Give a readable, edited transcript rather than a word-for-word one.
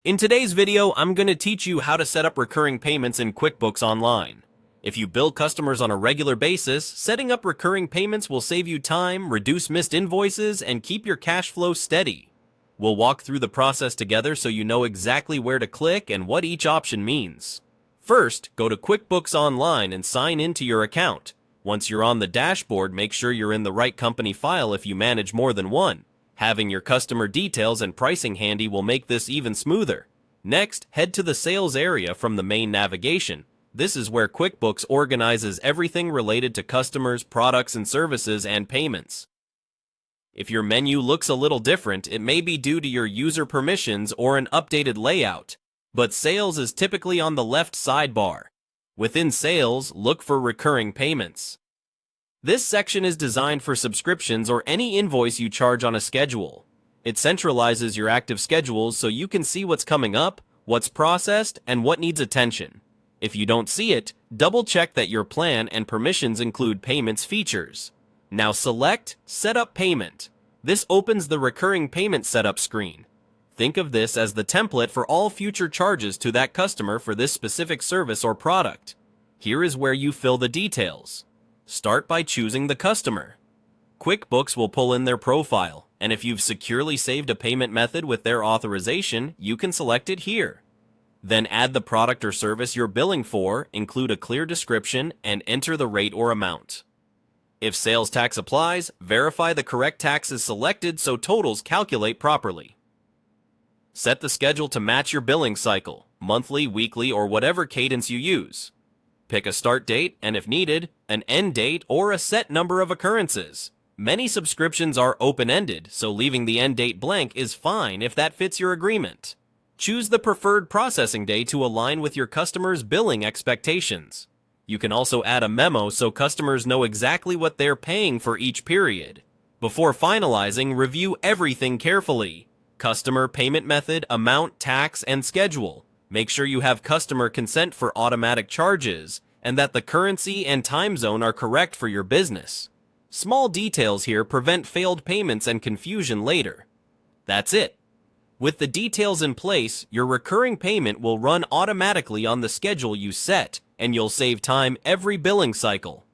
In today's video, I'm going to teach you how to set up recurring payments in QuickBooks Online. If you bill customers on a regular basis, setting up recurring payments will save you time, reduce missed invoices, and keep your cash flow steady. We'll walk through the process together so you know exactly where to click and what each option means. First, go to QuickBooks Online and sign into your account. Once you're on the dashboard, make sure you're in the right company file if you manage more than one. Having your customer details and pricing handy will make this even smoother. Next, head to the sales area from the main navigation. This is where QuickBooks organizes everything related to customers, products and services, and payments. If your menu looks a little different, it may be due to your user permissions or an updated layout, but Sales is typically on the left sidebar. Within Sales, look for Recurring Payments. This section is designed for subscriptions or any invoice you charge on a schedule. It centralizes your active schedules so you can see what's coming up, what's processed, and what needs attention. If you don't see it, double-check that your plan and permissions include payments features. Now select Set Up Payment. This opens the Recurring Payment Setup screen. Think of this as the template for all future charges to that customer for this specific service or product. Here is where you fill the details. Start by choosing the customer. QuickBooks will pull in their profile, and if you've securely saved a payment method with their authorization, you can select it here. Then add the product or service you're billing for, include a clear description, and enter the rate or amount. If sales tax applies, verify the correct tax is selected so totals calculate properly. Set the schedule to match your billing cycle, monthly, weekly, or whatever cadence you use. Pick a start date and, if needed, an end date or a set number of occurrences. Many subscriptions are open-ended, so leaving the end date blank is fine if that fits your agreement. Choose the preferred processing day to align with your customer's billing expectations. You can also add a memo so customers know exactly what they're paying for each period. Before finalizing, review everything carefully. Customer, payment method, amount, tax, and schedule. Make sure you have customer consent for automatic charges and that the currency and time zone are correct for your business. Small details here prevent failed payments and confusion later. That's it. With the details in place, your recurring payment will run automatically on the schedule you set, and you'll save time every billing cycle.